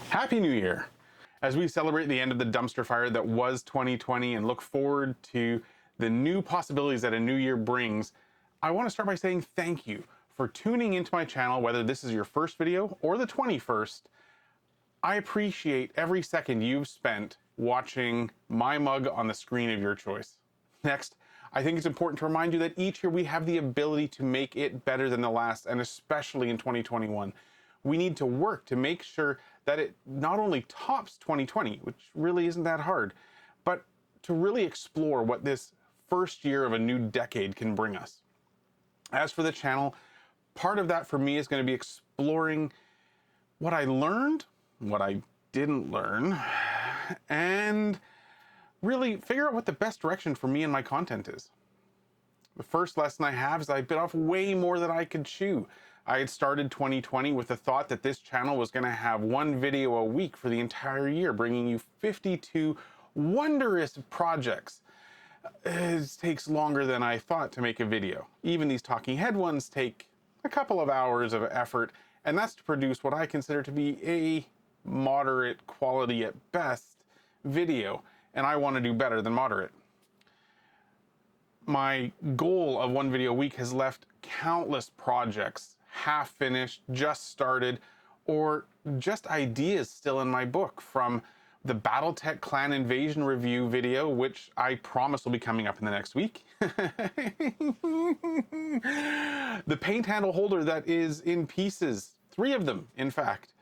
Happy New Year! As we celebrate the end of the dumpster fire that was 2020 and look forward to the new possibilities that a new year brings, I want to start by saying thank you for tuning into my channel, whether this is your first video or the 21st. I appreciate every second you've spent watching my mug on the screen of your choice. Next, I think it's important to remind you that each year we have the ability to make it better than the last, and especially in 2021. We need to work to make sure that it not only tops 2020, which really isn't that hard, but to really explore what this first year of a new decade can bring us. As for the channel, part of that for me is going to be exploring what I learned, what I didn't learn, and really figure out what the best direction for me and my content is. The first lesson I have is I bit off way more than I could chew. I had started 2020 with the thought that this channel was going to have one video a week for the entire year, bringing you 52 wondrous projects. It takes longer than I thought to make a video. Even these talking head ones take a couple of hours of effort, and that's to produce what I consider to be a moderate quality at best video, and I want to do better than moderate. My goal of one video a week has left countless projects half finished, just started, or just ideas still in my book, from the Battletech Clan Invasion review video, which I promise will be coming up in the next week. The paint handle holder that is in pieces, 3 of them, in fact.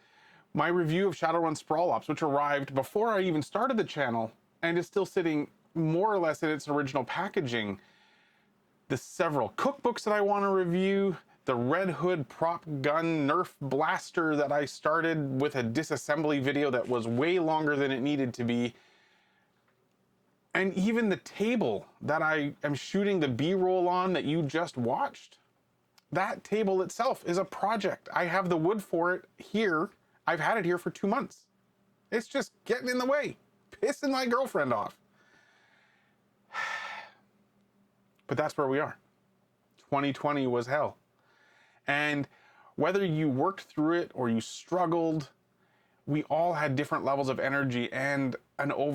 My review of Shadowrun Sprawl Ops, which arrived before I even started the channel and is still sitting more or less in its original packaging. The several cookbooks that I want to review, the Red Hood prop gun Nerf blaster that I started with a disassembly video that was way longer than it needed to be, and even the table that I am shooting the B-roll on that you just watched. That table itself is a project. I have the wood for it here. I've had it here for 2 months. It's just getting in the way, pissing my girlfriend off. But that's where we are. 2020 was hell. And whether you worked through it or you struggled, we all had different levels of energy. And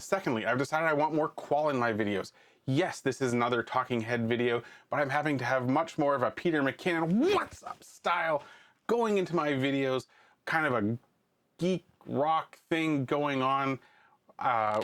secondly, I've decided I want more quality in my videos. Yes, this is another talking head video, but I'm having to have much more of a Peter McKinnon, what's up style going into my videos, kind of a geek rock thing going on.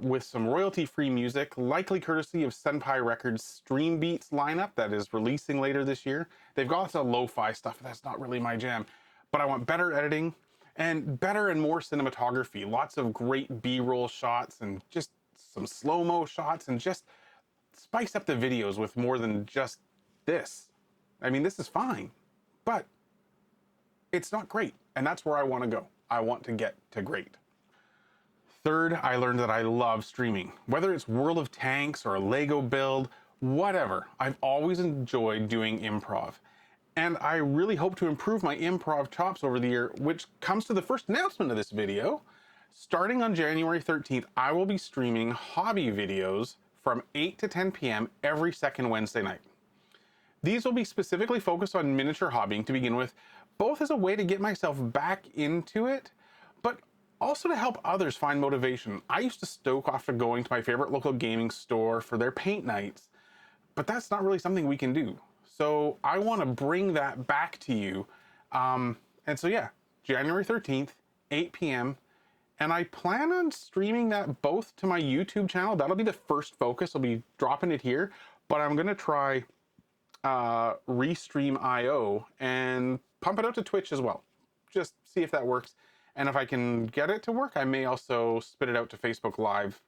With some royalty-free music, likely courtesy of Senpai Records' Stream Beats lineup that is releasing later this year. They've got some lo-fi stuff, that's not really my jam. But I want better editing and better and more cinematography. Lots of great B-roll shots and just some slow-mo shots, and just spice up the videos with more than just this. I mean, this is fine, but it's not great. And that's where I want to go. I want to get to great. Third, I learned that I love streaming. Whether it's World of Tanks or a Lego build, whatever, I've always enjoyed doing improv. And I really hope to improve my improv chops over the year, which comes to the first announcement of this video. Starting on January 13th, I will be streaming hobby videos from 8 to 10 p.m. every second Wednesday night. These will be specifically focused on miniature hobbying to begin with, both as a way to get myself back into it, but also to help others find motivation. I used to stoke off to going to my favorite local gaming store for their paint nights, but that's not really something we can do. So I want to bring that back to you. And so yeah, January 13th, 8 p.m. And I plan on streaming that both to my YouTube channel. That'll be the first focus. I'll be dropping it here, but I'm going to try Restream.io and pump it out to Twitch as well. Just see if that works. And if I can get it to work, I may also spit it out to Facebook Live.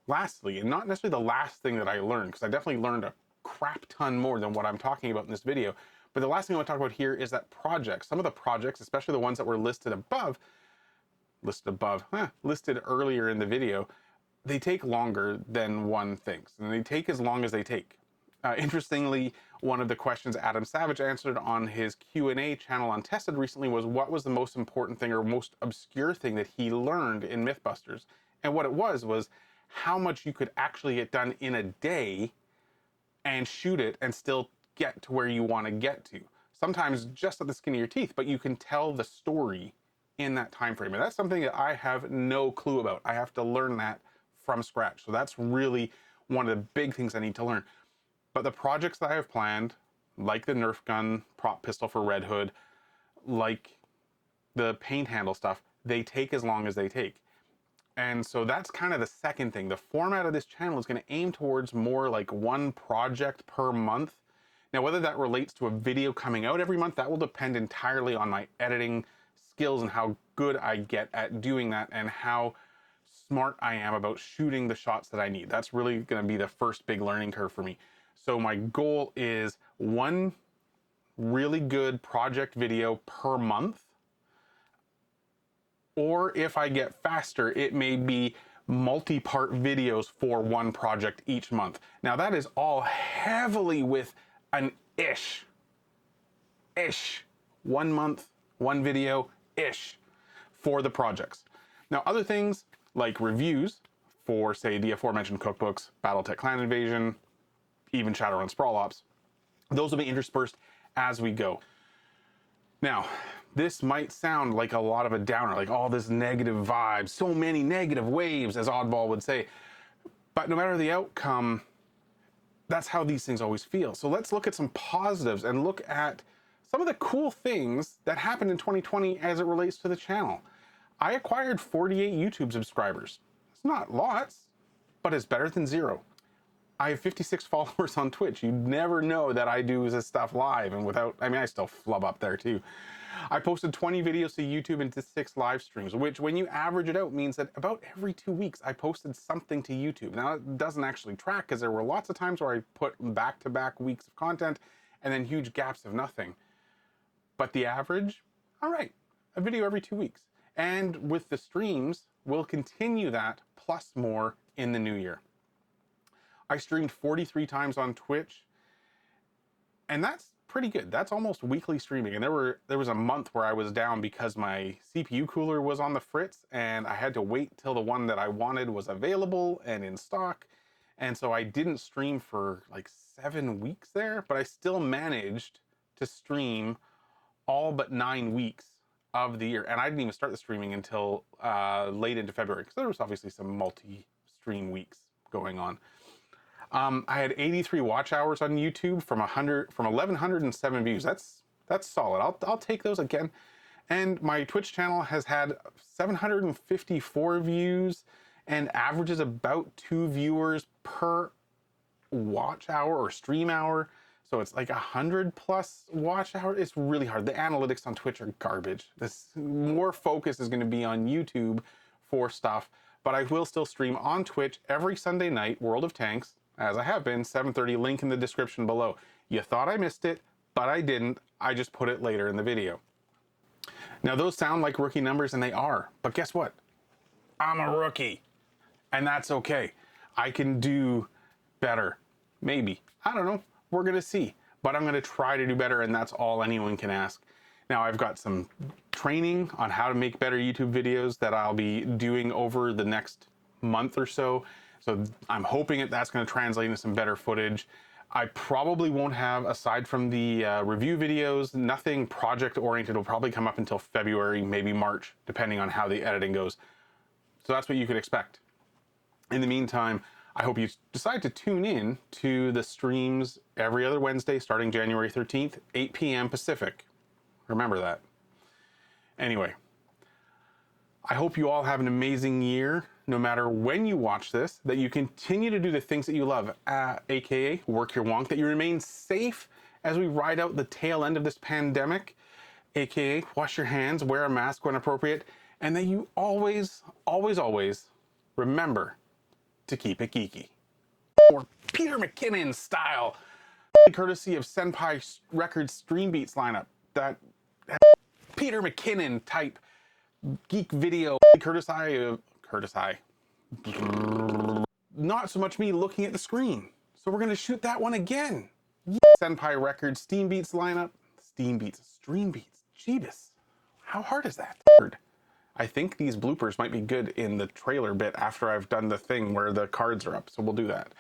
Lastly, and not necessarily the last thing that I learned, because I definitely learned a crap ton more than what I'm talking about in this video, but the last thing I want to talk about here is that projects, some of the projects, especially the ones that were listed earlier in the video, they take longer than one thinks, and they take as long as they take. Interestingly, one of the questions Adam Savage answered on his Q&A channel on Tested recently was, what was the most important thing or most obscure thing that he learned in Mythbusters? And what it was how much you could actually get done in a day and shoot it and still get to where you want to get to. Sometimes just at the skin of your teeth, but you can tell the story in that time frame. And that's something that I have no clue about. I have to learn that from scratch. So that's really one of the big things I need to learn. But the projects that I have planned, like the Nerf gun prop pistol for Red Hood, like the paint handle stuff, they take as long as they take. And so that's kind of the second thing. The format of this channel is going to aim towards more like one project per month. Now, whether that relates to a video coming out every month, that will depend entirely on my editing skills and how good I get at doing that and how smart I am about shooting the shots that I need. That's really going to be the first big learning curve for me. So my goal is one really good project video per month. Or if I get faster, it may be multi-part videos for one project each month. Now that is all heavily with an ish. 1 month, one video, for the projects. Now other things like reviews for, say, the aforementioned cookbooks, Battletech Clan Invasion, even Shadowrun Sprawl Ops, those will be interspersed as we go. Now, this might sound like a lot of a downer, like all this negative vibes, so many negative waves, as Oddball would say. But no matter the outcome, that's how these things always feel. So let's look at some positives and look at some of the cool things that happened in 2020 as it relates to the channel. I acquired 48 YouTube subscribers. It's not lots, but it's better than 0. I have 56 followers on Twitch. You'd never know that I do this stuff live and without, I mean, I still flub up there too. I posted 20 videos to YouTube and 6 live streams, which when you average it out means that about every 2 weeks I posted something to YouTube. Now it doesn't actually track because there were lots of times where I put back-to-back weeks of content and then huge gaps of nothing. But the average, all right, a video every 2 weeks. And with the streams, we'll continue that plus more in the new year. I streamed 43 times on Twitch, and that's pretty good. That's almost weekly streaming. And there was a month where I was down because my CPU cooler was on the fritz, and I had to wait till the one that I wanted was available and in stock. And so I didn't stream for like 7 weeks there, but I still managed to stream all but 9 weeks of the year. And I didn't even start the streaming until late into February, because there was obviously some multi-stream weeks going on. I had 83 watch hours on YouTube from 1,107 views. That's solid. I'll take those again. And my Twitch channel has had 754 views and averages about 2 viewers per watch hour or stream hour. So it's like 100 plus watch hours. It's really hard. The analytics on Twitch are garbage. This more focus is going to be on YouTube for stuff, but I will still stream on Twitch every Sunday night, World of Tanks, as I have been, 7:30, link in the description below. You thought I missed it, but I didn't. I just put it later in the video. Now those sound like rookie numbers, and they are, but guess what? I'm a rookie, and that's okay. I can do better. Maybe. I don't know. We're gonna see, but I'm gonna try to do better, and that's all anyone can ask. Now I've got some training on how to make better YouTube videos that I'll be doing over the next month or so. So I'm hoping that's going to translate into some better footage. I probably won't have, aside from the review videos, nothing project oriented will probably come up until February, maybe March, depending on how the editing goes. So that's what you could expect. In the meantime, I hope you decide to tune in to the streams every other Wednesday starting January 13th, 8 p.m. Pacific. Remember that. Anyway, I hope you all have an amazing year, no matter when you watch this, that you continue to do the things that you love, aka work your wonk, that you remain safe as we ride out the tail end of this pandemic, aka wash your hands, wear a mask when appropriate, and that you always, always, always remember to keep it geeky. Or Peter McKinnon style, courtesy of Senpai Records Stream Beats lineup, that Peter McKinnon type geek video, courtesy, not so much me looking at the screen. So we're gonna shoot that one again. Senpai Records Steam Beats lineup, Stream Beats, Jeebus. How hard is that? I think these bloopers might be good in the trailer bit after I've done the thing where the cards are up, so we'll do that.